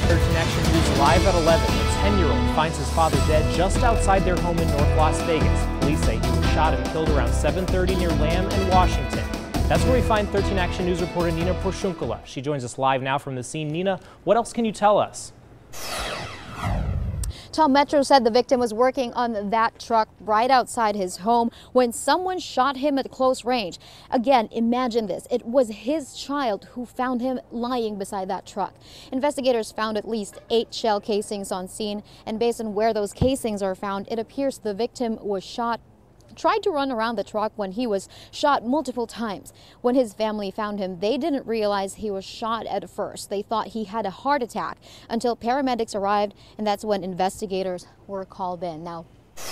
13 Action News live at 11. A 10-year-old finds his father dead just outside their home in North Las Vegas. Police say he was shot and killed around 7:30 near Lamb and Washington. That's where we find 13 Action News reporter Nina Porciuncula. She joins us live now from the scene. Nina, what else can you tell us? Tom, Metro said the victim was working on that truck right outside his home when someone shot him at close range. Again, imagine this. It was his child who found him lying beside that truck. Investigators found at least 8 shell casings on scene, and based on where those casings are found, it appears the victim was shot, tried to run around the truck when he was shot multiple times. When his family found him, they didn't realize he was shot at first. They thought he had a heart attack until paramedics arrived, and that's when investigators were called in. Now,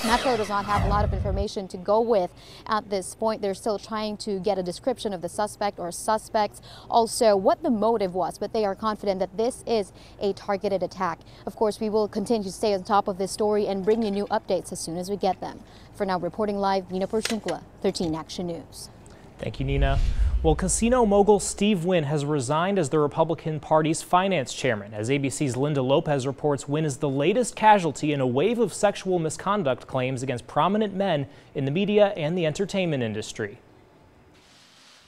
Metro does not have a lot of information to go with at this point. They're still trying to get a description of the suspect or suspects, also what the motive was, but they are confident that this is a targeted attack. Of course, we will continue to stay on top of this story and bring you new updates as soon as we get them. For now, reporting live, Nina Porciuncula, 13 Action News. Thank you, Nina. Well, casino mogul Steve Wynn has resigned as the Republican Party's finance chairman. As ABC's Linda Lopez reports, Wynn is the latest casualty in a wave of sexual misconduct claims against prominent men in the media and the entertainment industry.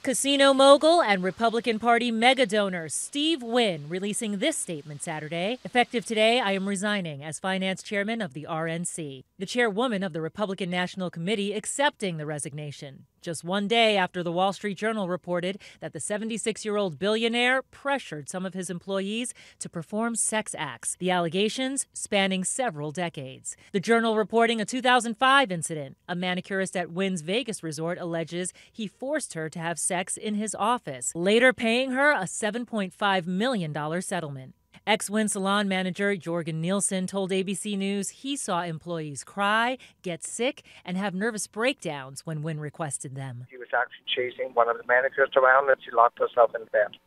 Casino mogul and Republican Party mega donor Steve Wynn releasing this statement Saturday. Effective today, I am resigning as finance chairman of the RNC. The chairwoman of the Republican National Committee accepting the resignation, just one day after the Wall Street Journal reported that the 76-year-old billionaire pressured some of his employees to perform sex acts, the allegations spanning several decades. The Journal reporting a 2005 incident. A manicurist at Wynn's Vegas resort alleges he forced her to have sex in his office, later paying her a $7.5 million settlement. Ex-Wynn salon manager Jorgen Nielsen told ABC News he saw employees cry, get sick, and have nervous breakdowns when Wynn requested them. He was actually chasing one of the manicurists around, and she locked herself in bed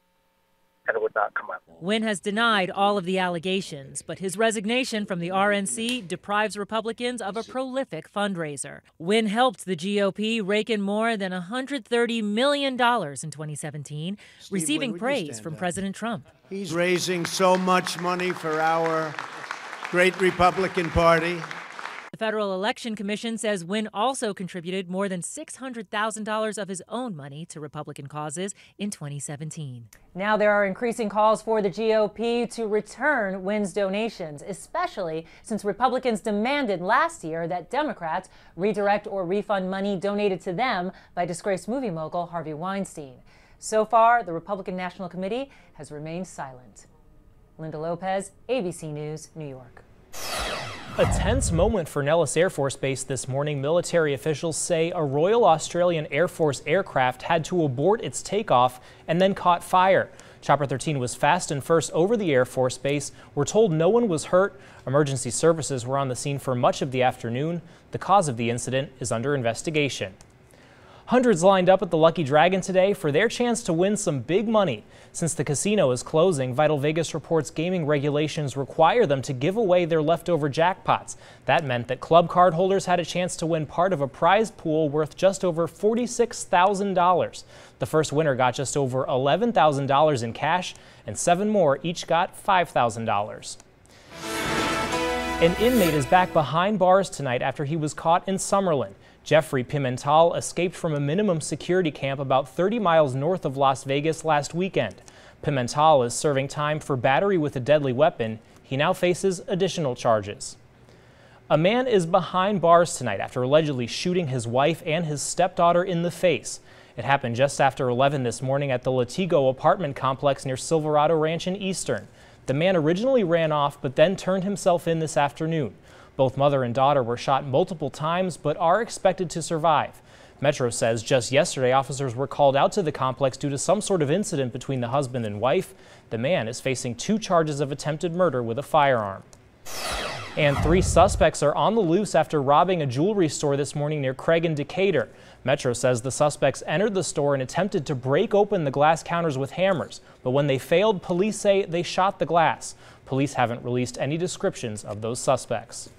and would not come out. Wynn has denied all of the allegations, but his resignation from the RNC deprives Republicans of a prolific fundraiser. Wynn helped the GOP rake in more than $130 million in 2017, receiving praise from President Trump. He's raising so much money for our great Republican Party. The Federal Election Commission says Wynn also contributed more than $600,000 of his own money to Republican causes in 2017. Now there are increasing calls for the GOP to return Wynn's donations, especially since Republicans demanded last year that Democrats redirect or refund money donated to them by disgraced movie mogul Harvey Weinstein. So far, the Republican National Committee has remained silent. Linda Lopez, ABC News, New York. A tense moment for Nellis Air Force Base this morning. Military officials say a Royal Australian Air Force aircraft had to abort its takeoff and then caught fire. Chopper 13 was fast and first over the Air Force Base. We're told no one was hurt. Emergency services were on the scene for much of the afternoon. The cause of the incident is under investigation. Hundreds lined up at the Lucky Dragon today for their chance to win some big money. Since the casino is closing, Vital Vegas reports gaming regulations require them to give away their leftover jackpots. That meant that club card holders had a chance to win part of a prize pool worth just over $46,000. The first winner got just over $11,000 in cash, and 7 more each got $5,000. An inmate is back behind bars tonight after he was caught in Summerlin. Jeffrey Pimental escaped from a minimum security camp about 30 miles north of Las Vegas last weekend. Pimental is serving time for battery with a deadly weapon. He now faces additional charges. A man is behind bars tonight after allegedly shooting his wife and his stepdaughter in the face. It happened just after 11 this morning at the Latigo apartment complex near Silverado Ranch in Eastern. The man originally ran off but then turned himself in this afternoon. Both mother and daughter were shot multiple times but are expected to survive. Metro says just yesterday officers were called out to the complex due to some sort of incident between the husband and wife. The man is facing 2 charges of attempted murder with a firearm. And 3 suspects are on the loose after robbing a jewelry store this morning near Craig and Decatur. Metro says the suspects entered the store and attempted to break open the glass counters with hammers, but when they failed, police say they shot the glass. Police haven't released any descriptions of those suspects.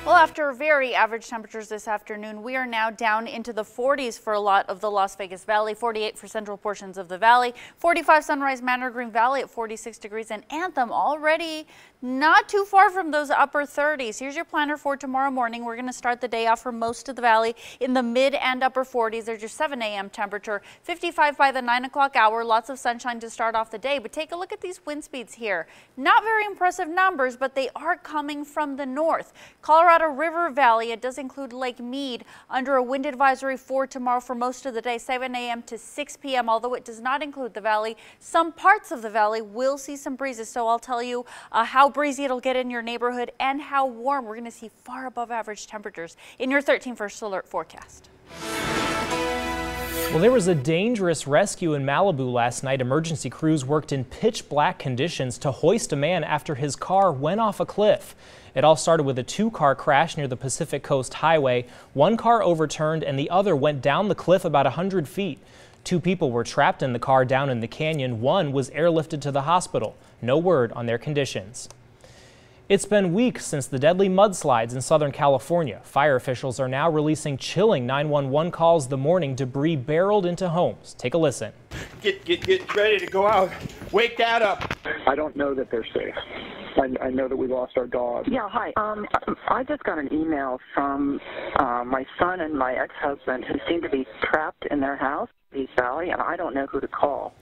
Well, after very average temperatures this afternoon, we are now down into the 40s for a lot of the Las Vegas Valley, 48 for central portions of the valley, 45 Sunrise Manor, Green Valley at 46 degrees, and Anthem already not too far from those upper 30s. Here's your planner for tomorrow morning. We're going to start the day off for most of the valley in the mid and upper 40s. There's your 7 a.m. temperature, 55 by the 9 o'clock hour. Lots of sunshine to start off the day, but take a look at these wind speeds here. Not very impressive numbers, but they are coming from the north. Colorado River Valley, it does include Lake Mead under a wind advisory for tomorrow for most of the day, 7 a.m. to 6 p.m. Although it does not include the valley, some parts of the valley will see some breezes. So I'll tell you how breezy it'll get in your neighborhood and how warm. We're going to see far above average temperatures in your 13 First Alert forecast. Well, there was a dangerous rescue in Malibu last night. Emergency crews worked in pitch black conditions to hoist a man after his car went off a cliff. It all started with a two-car crash near the Pacific Coast Highway. One car overturned and the other went down the cliff about 100 feet. 2 people were trapped in the car down in the canyon. One was airlifted to the hospital. No word on their conditions. It's been weeks since the deadly mudslides in Southern California. Fire officials are now releasing chilling 911 calls the morning debris barreled into homes. Take a listen. Get ready to go out. Wake Dad up. I don't know that they're safe. I know that we lost our dog. Yeah, hi. I just got an email from my son and my ex-husband who seem to be trapped in their house, East Valley, and I don't know who to call.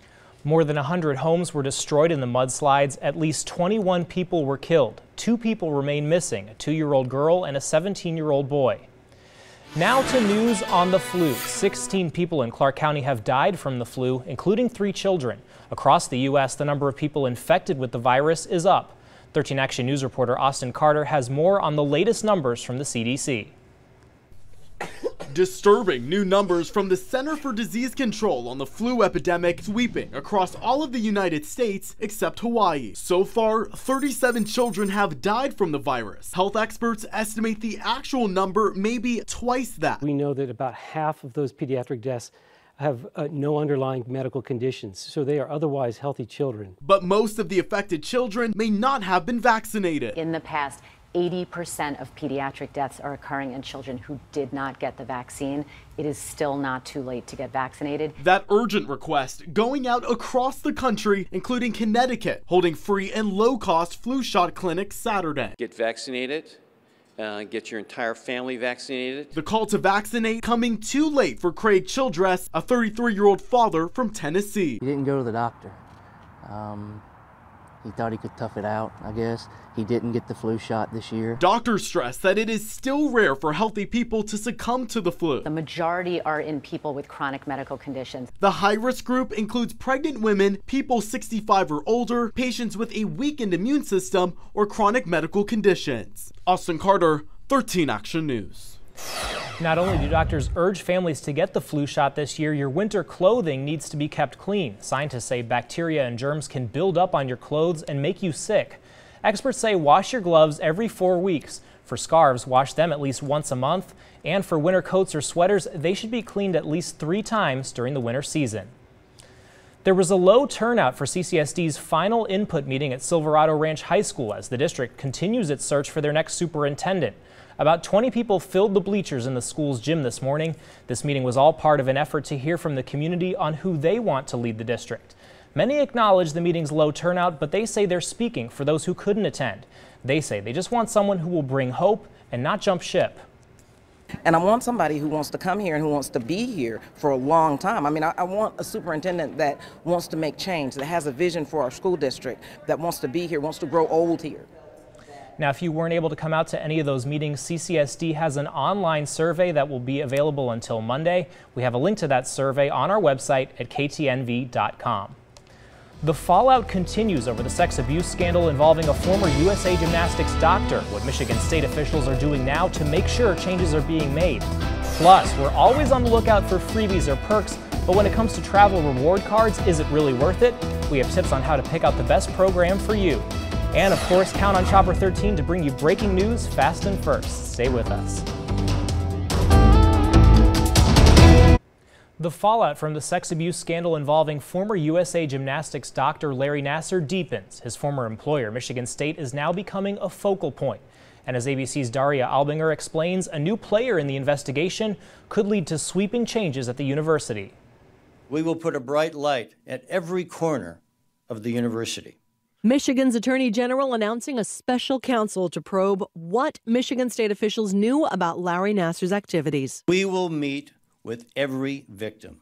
More than 100 homes were destroyed in the mudslides. At least 21 people were killed. 2 people remain missing, a 2-year-old girl and a 17-year-old boy. Now to news on the flu. 16 people in Clark County have died from the flu, including 3 children. Across the U.S., the number of people infected with the virus is up. 13 Action News reporter Austin Carter has more on the latest numbers from the CDC. Disturbing new numbers from the Center for Disease Control on the flu epidemic sweeping across all of the United States except Hawaii. So far, 37 children have died from the virus. Health experts estimate the actual number may be twice that. We know that about half of those pediatric deaths have no underlying medical conditions, so they are otherwise healthy children. But most of the affected children may not have been vaccinated. In the past, 80% of pediatric deaths are occurring in children who did not get the vaccine. It is still not too late to get vaccinated. That urgent request going out across the country, including Connecticut, holding free and low-cost flu shot clinics Saturday. Get vaccinated. Get your entire family vaccinated. The call to vaccinate coming too late for Craig Childress, a 33-year-old father from Tennessee. He didn't go to the doctor. He thought he could tough it out, I guess. He didn't get the flu shot this year. Doctors stress that it is still rare for healthy people to succumb to the flu. The majority are in people with chronic medical conditions. The high-risk group includes pregnant women, people 65 or older, patients with a weakened immune system, or chronic medical conditions. Austin Carter, 13 Action News. Not only do doctors urge families to get the flu shot this year, your winter clothing needs to be kept clean. Scientists say bacteria and germs can build up on your clothes and make you sick. Experts say wash your gloves every 4 weeks. For scarves, wash them at least once a month. And for winter coats or sweaters, they should be cleaned at least 3 times during the winter season. There was a low turnout for CCSD's final input meeting at Silverado Ranch High School as the district continues its search for their next superintendent. About 20 people filled the bleachers in the school's gym this morning. This meeting was all part of an effort to hear from the community on who they want to lead the district. Many acknowledge the meeting's low turnout, but they say they're speaking for those who couldn't attend. They say they just want someone who will bring hope and not jump ship. And I want somebody who wants to come here and who wants to be here for a long time. I mean, I want a superintendent that wants to make change, that has a vision for our school district, that wants to be here, wants to grow old here. Now, if you weren't able to come out to any of those meetings, CCSD has an online survey that will be available until Monday. We have a link to that survey on our website at ktnv.com. The fallout continues over the sex abuse scandal involving a former USA Gymnastics doctor. What Michigan state officials are doing now to make sure changes are being made. Plus, we're always on the lookout for freebies or perks, but when it comes to travel reward cards, is it really worth it? We have tips on how to pick out the best program for you. And of course, count on Chopper 13 to bring you breaking news fast and first. Stay with us. The fallout from the sex abuse scandal involving former USA Gymnastics doctor Larry Nassar deepens. His former employer, Michigan State, is now becoming a focal point. And as ABC's Daria Albinger explains, a new player in the investigation could lead to sweeping changes at the university. We will put a bright light at every corner of the university. Michigan's Attorney General announcing a special counsel to probe what Michigan state officials knew about Larry Nassar's activities. We will meet with every victim.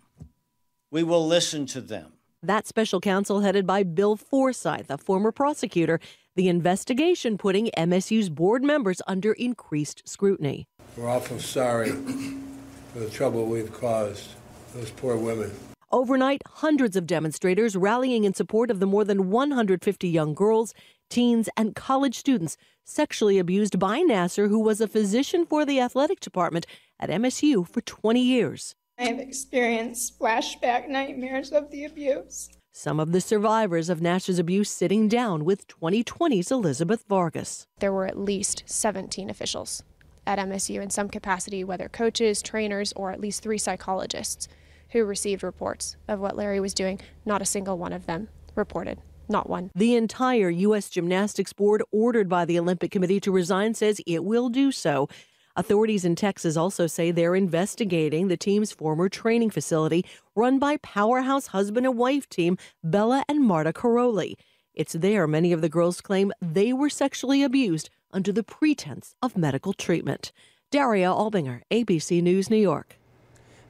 We will listen to them. That special counsel headed by Bill Forsyth, a former prosecutor, the investigation putting MSU's board members under increased scrutiny. We're awful sorry for the trouble we've caused those poor women. Overnight, hundreds of demonstrators rallying in support of the more than 150 young girls, teens, and college students sexually abused by Nassar, who was a physician for the athletic department at MSU for 20 years. I have experienced flashback nightmares of the abuse. Some of the survivors of Nassar's abuse sitting down with 2020's Elizabeth Vargas. There were at least 17 officials at MSU in some capacity, whether coaches, trainers, or at least 3 psychologists who received reports of what Larry was doing. Not a single one of them reported. Not one. The entire U.S. Gymnastics Board, ordered by the Olympic Committee to resign, says it will do so. Authorities in Texas also say they're investigating the team's former training facility run by powerhouse husband and wife team Bella and Marta Caroli. It's there many of the girls claim they were sexually abused under the pretense of medical treatment. Daria Albinger, ABC News, New York.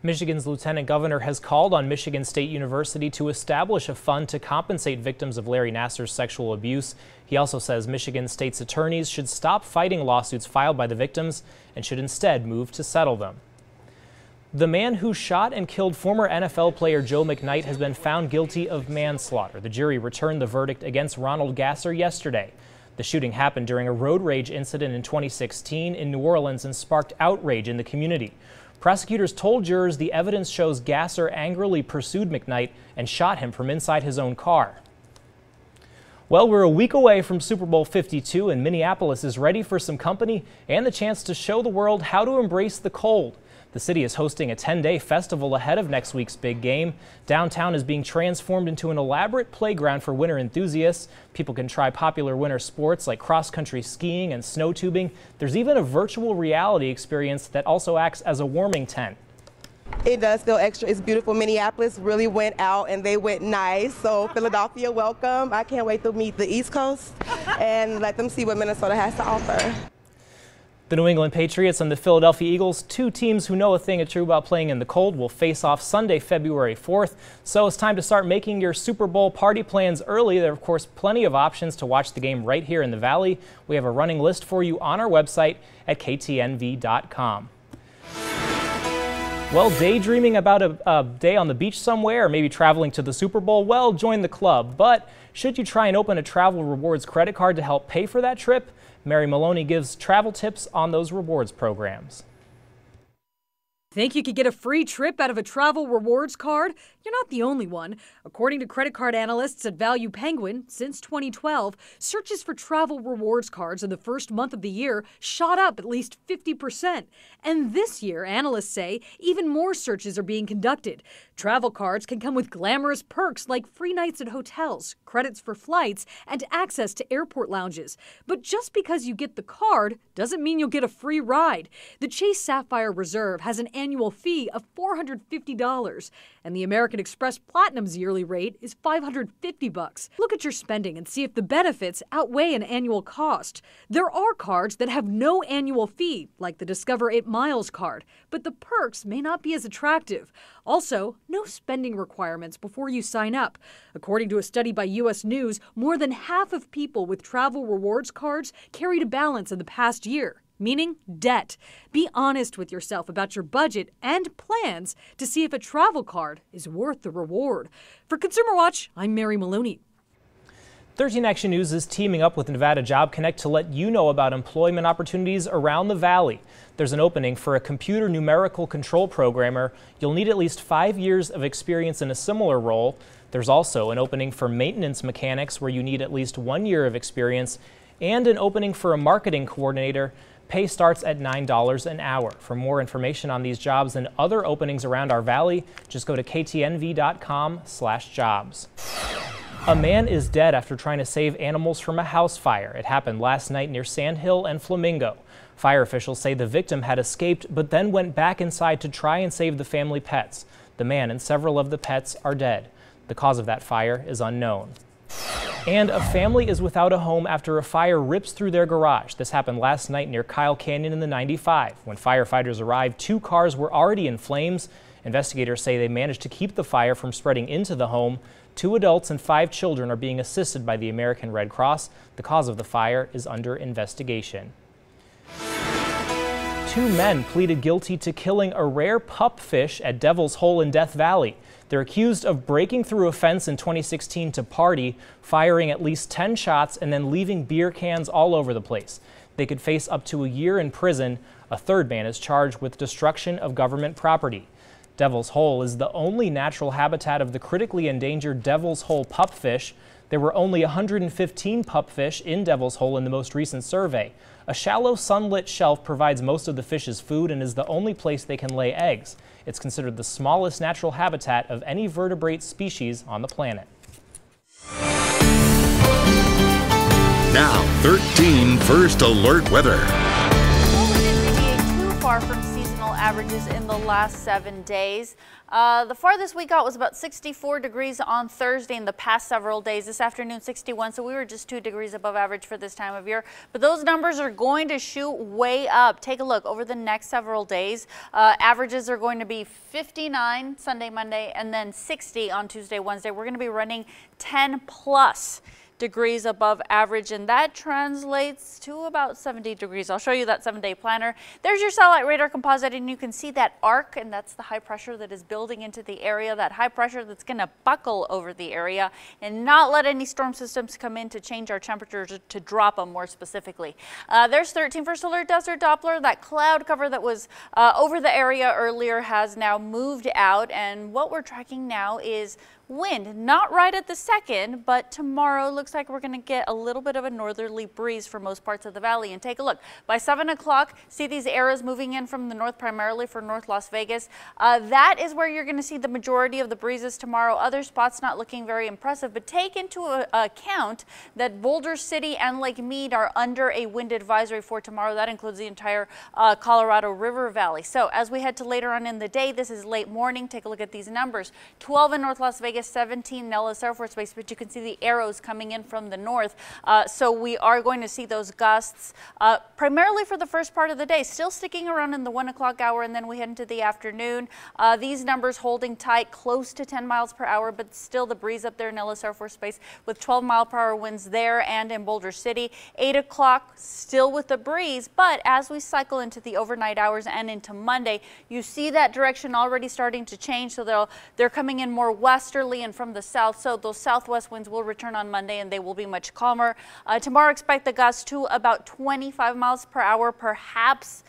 Michigan's lieutenant governor has called on Michigan State University to establish a fund to compensate victims of Larry Nassar's sexual abuse. He also says Michigan State's attorneys should stop fighting lawsuits filed by the victims and should instead move to settle them. The man who shot and killed former NFL player Joe McKnight has been found guilty of manslaughter. The jury returned the verdict against Ronald Gasser yesterday. The shooting happened during a road rage incident in 2016 in New Orleans and sparked outrage in the community. Prosecutors told jurors the evidence shows Gasser angrily pursued McKnight and shot him from inside his own car. Well, we're a week away from Super Bowl 52, and Minneapolis is ready for some company and the chance to show the world how to embrace the cold. The city is hosting a 10-day festival ahead of next week's big game. Downtown is being transformed into an elaborate playground for winter enthusiasts. People can try popular winter sports like cross-country skiing and snow tubing. There's even a virtual reality experience that also acts as a warming tent. It does feel extra. It's beautiful. Minneapolis really went out and they went nice. So Philadelphia, welcome. I can't wait to meet the East Coast and let them see what Minnesota has to offer. The New England Patriots and the Philadelphia Eagles, 2 teams who know a thing or two about playing in the cold, will face off Sunday, February 4th. So it's time to start making your Super Bowl party plans early. There are, of course, plenty of options to watch the game right here in the Valley. We have a running list for you on our website at ktnv.com. Well, daydreaming about a day on the beach somewhere, or maybe traveling to the Super Bowl? Well, join the club. But should you try and open a Travel Rewards credit card to help pay for that trip? Mary Maloney gives travel tips on those rewards programs. Think you could get a free trip out of a Travel Rewards card? You're not the only one. According to credit card analysts at Value Penguin, since 2012, searches for Travel Rewards cards in the first month of the year shot up at least 50%. And this year, analysts say, even more searches are being conducted. Travel cards can come with glamorous perks like free nights at hotels, credits for flights, and access to airport lounges. But just because you get the card doesn't mean you'll get a free ride. The Chase Sapphire Reserve has an annual fee of $450, and the American Express Platinum's yearly rate is $550. Look at your spending and see if the benefits outweigh an annual cost. There are cards that have no annual fee, like the Discover It Miles card, but the perks may not be as attractive. Also, no spending requirements before you sign up. According to a study by U.S. News, more than half of people with Travel Rewards cards carried a balance in the past year, meaning debt. Be honest with yourself about your budget and plans to see if a travel card is worth the reward. For Consumer Watch, I'm Mary Maloney. 13 Action News is teaming up with Nevada Job Connect to let you know about employment opportunities around the Valley. There's an opening for a computer numerical control programmer. You'll need at least 5 years of experience in a similar role. There's also an opening for maintenance mechanics where you need at least 1 year of experience, and an opening for a marketing coordinator. Pay starts at $9 an hour. For more information on these jobs and other openings around our valley, just go to ktnv.com/jobs. A man is dead after trying to save animals from a house fire. It happened last night near Sand Hill and Flamingo. Fire officials say the victim had escaped but then went back inside to try and save the family pets. The man and several of the pets are dead. The cause of that fire is unknown. And a family is without a home after a fire rips through their garage. This happened last night near Kyle Canyon in the 95. When firefighters arrived, 2 cars were already in flames. Investigators say they managed to keep the fire from spreading into the home. 2 adults and 5 children are being assisted by the American Red Cross. The cause of the fire is under investigation. 2 men pleaded guilty to killing a rare pupfish at Devil's Hole in Death Valley. They're accused of breaking through a fence in 2016 to party, firing at least 10 shots, and then leaving beer cans all over the place. They could face up to a year in prison. A 3rd man is charged with destruction of government property. Devil's Hole is the only natural habitat of the critically endangered Devil's Hole pupfish. There were only 115 pupfish in Devil's Hole in the most recent survey. A shallow sunlit shelf provides most of the fish's food and is the only place they can lay eggs. It's considered the smallest natural habitat of any vertebrate species on the planet. Now, 13 First Alert weather. Well, we didn't deviate too far from seasonal averages in the last 7 days. The farthest we got was about 64 degrees on Thursday in the past several days. This afternoon, 61, so we were just 2 degrees above average for this time of year. But those numbers are going to shoot way up. Take a look over the next several days. Averages are going to be 59 Sunday, Monday, and then 60 on Tuesday, Wednesday. We're going to be running 10 plus degrees above average, and that translates to about 70 degrees. I'll show you that 7-day planner. There's your satellite radar composite, and you can see that arc, and that's the high pressure that is building into the area, that high pressure that's going to buckle over the area and not let any storm systems come in to change our temperatures, to drop them more specifically. There's 13 First Alert Desert Doppler. That cloud cover that was over the area earlier has now moved out, and what we're tracking now is wind, not right at the second, but tomorrow looks like we're going to get a little bit of a northerly breeze for most parts of the valley. And take a look. By 7 o'clock, see these arrows moving in from the north, primarily for North Las Vegas. That is where you're going to see the majority of the breezes tomorrow. Other spots not looking very impressive, but take into account that Boulder City and Lake Mead are under a wind advisory for tomorrow. That includes the entire Colorado River Valley. So as we head to later on in the day, this is late morning. Take a look at these numbers. 12 in North Las Vegas, 17 Nellis Air Force Base, but you can see the arrows coming in from the north. So we are going to see those gusts primarily for the first part of the day, still sticking around in the 1 o'clock hour, and then we head into the afternoon. These numbers holding tight, close to 10 miles per hour, but still the breeze up there in Nellis Air Force Base with 12-mile-per-hour winds there and in Boulder City. 8 o'clock, still with the breeze, but as we cycle into the overnight hours and into Monday, you see that direction already starting to change. So they're coming in more westerly and from the south, so those southwest winds will return on Monday and they will be much calmer. Tomorrow, expect the gusts to about 25 miles per hour, perhaps.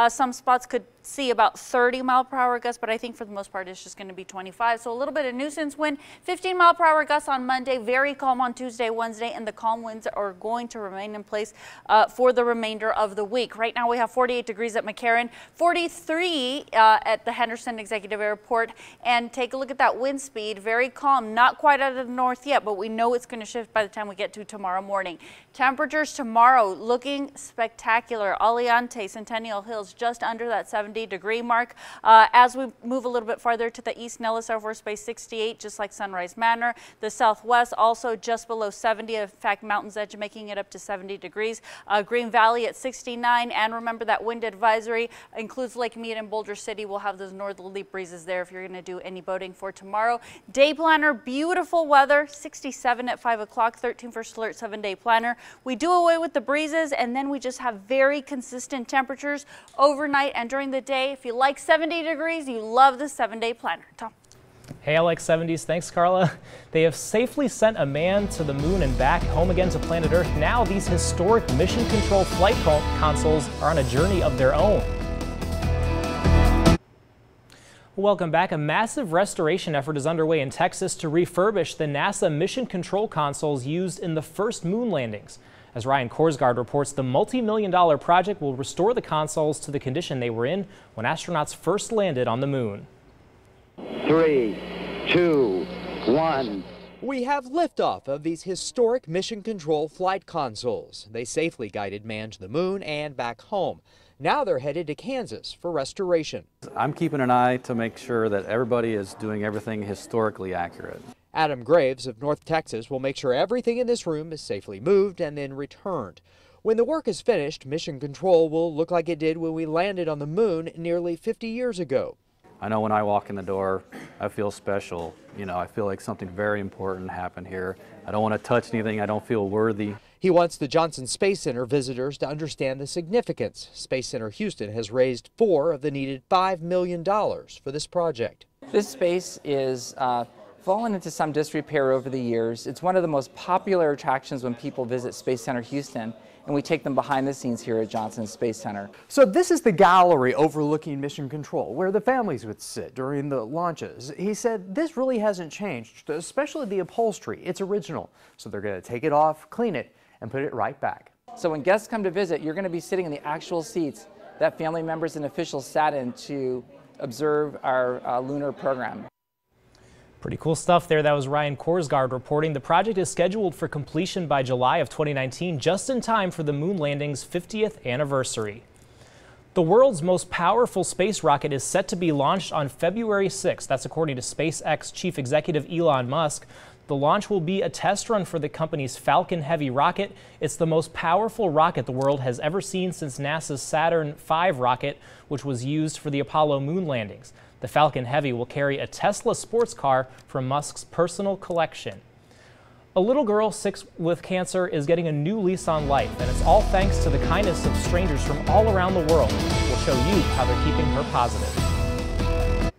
Some spots could see about 30-mile-per-hour gusts, but I think for the most part it's just going to be 25. So a little bit of nuisance wind, 15-mile-per-hour gusts on Monday, very calm on Tuesday, Wednesday, and the calm winds are going to remain in place for the remainder of the week. Right now we have 48 degrees at McCarran, 43 at the Henderson Executive Airport, and take a look at that wind speed, very calm, not quite out of the north yet, but we know it's going to shift by the time we get to tomorrow morning. Temperatures tomorrow looking spectacular. Aliante, Centennial Hills just under that 70-degree mark. As we move a little bit farther to the east, Nellis Air Force Base 68, just like Sunrise Manor. The southwest also just below 70. In fact, Mountain's Edge making it up to 70 degrees. Green Valley at 69. And remember that wind advisory includes Lake Mead and Boulder City. We'll have those northerly breezes there if you're going to do any boating for tomorrow. Day planner, beautiful weather, 67 at 5 o'clock, 13 First Alert 7-day planner. We do away with the breezes, and then we just have very consistent temperatures overnight and during the day. If you like 70 degrees, you love the 7-day planner. Tom. Hey, I like 70s. Thanks, Carla. They have safely sent a man to the moon and back, home again to planet Earth. Now these historic mission control flight consoles are on a journey of their own. Welcome back. A massive restoration effort is underway in Texas to refurbish the NASA mission control consoles used in the first moon landings. As Ryan Korsgaard reports, the multi-million-dollar project will restore the consoles to the condition they were in when astronauts first landed on the moon. 3, 2, 1, We have liftoff of these historic Mission Control flight consoles. They safely guided man to the moon and back home. Now they're headed to Kansas for restoration. I'm keeping an eye to make sure that everybody is doing everything historically accurate. Adam Graves of North Texas will make sure everything in this room is safely moved and then returned. When the work is finished, Mission Control will look like it did when we landed on the moon nearly 50 years ago. I know when I walk in the door, I feel special. You know, I feel like something very important happened here. I don't want to touch anything. I don't feel worthy. He wants the Johnson Space Center visitors to understand the significance. Space Center Houston has raised $4 of the needed $5 million for this project. This space is fallen into some disrepair over the years. It's one of the most popular attractions when people visit Space Center Houston, and we take them behind the scenes here at Johnson Space Center. So this is the gallery overlooking Mission Control, where the families would sit during the launches. He said this really hasn't changed, especially the upholstery. It's original. So they're going to take it off, clean it, and put it right back. So when guests come to visit, you're going to be sitting in the actual seats that family members and officials sat in to observe our lunar program. Pretty cool stuff there. That was Ryan Korsgaard reporting. The project is scheduled for completion by July of 2019, just in time for the moon landing's 50th anniversary. The world's most powerful space rocket is set to be launched on February 6th. That's according to SpaceX Chief Executive Elon Musk. The launch will be a test run for the company's Falcon Heavy rocket. It's the most powerful rocket the world has ever seen since NASA's Saturn V rocket, which was used for the Apollo moon landings. The Falcon Heavy will carry a Tesla sports car from Musk's personal collection. A little girl sick with cancer is getting a new lease on life, and it's all thanks to the kindness of strangers from all around the world. We'll show you how they're keeping her positive.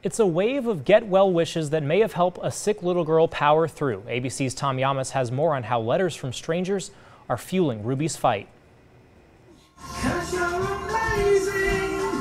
It's a wave of get well wishes that may have helped a sick little girl power through. ABC's Tom Yamas has more on how letters from strangers are fueling Ruby's fight.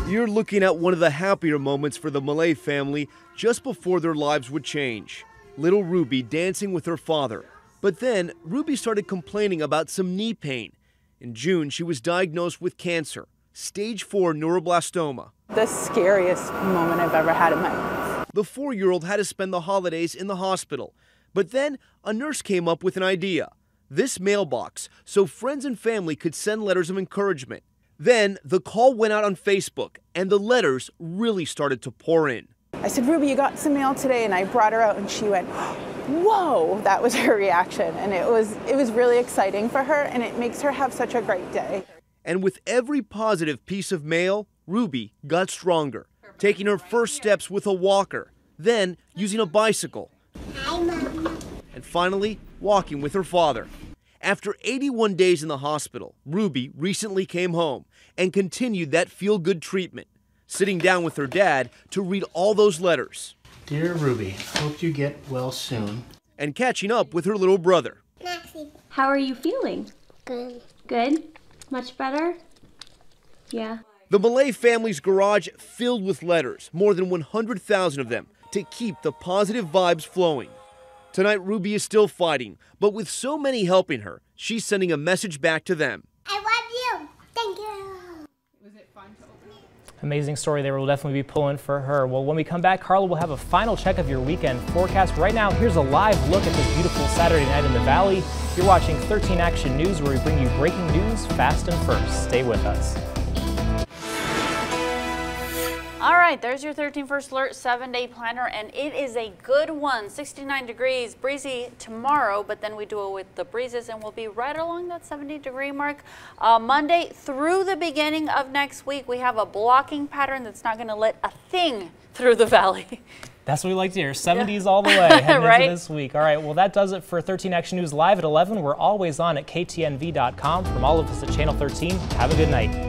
You're looking at one of the happier moments for the Malay family just before their lives would change. Little Ruby dancing with her father. But then, Ruby started complaining about some knee pain. In June, she was diagnosed with cancer, stage 4 neuroblastoma. The scariest moment I've ever had in my life. The 4-year-old had to spend the holidays in the hospital. But then, a nurse came up with an idea. This mailbox, so friends and family could send letters of encouragement. Then, the call went out on Facebook, and the letters really started to pour in. I said, Ruby, you got some mail today, and I brought her out, and she went, whoa, that was her reaction. And it was really exciting for her, and it makes her have such a great day. And with every positive piece of mail, Ruby got stronger, taking her first steps with a walker, then using a bicycle, and finally walking with her father. After 81 days in the hospital, Ruby recently came home and continued that feel-good treatment, sitting down with her dad to read all those letters. Dear Ruby, hope you get well soon. And catching up with her little brother. How are you feeling? Good. Good? Much better? Yeah. The Malay family's garage filled with letters, more than 100,000 of them, to keep the positive vibes flowing. Tonight, Ruby is still fighting, but with so many helping her, she's sending a message back to them. I love you. Thank you. Was it fun to open it? Amazing story there. We'll definitely be pulling for her. Well, when we come back, Carla will have a final check of your weekend forecast. Right now, here's a live look at this beautiful Saturday night in the Valley. You're watching 13 Action News, where we bring you breaking news fast and first. Stay with us. All right, there's your 13 First Alert 7-day planner, and it is a good one. 69 degrees, breezy tomorrow, but then we do it with the breezes, and we'll be right along that 70-degree mark. Monday through the beginning of next week, we have a blocking pattern that's not going to let a thing through the valley. That's what we like to hear. 70s all the way heading right? into this week. All right, well, that does it for 13 Action News Live at 11. We're always on at ktnv.com. From all of us at Channel 13, have a good night.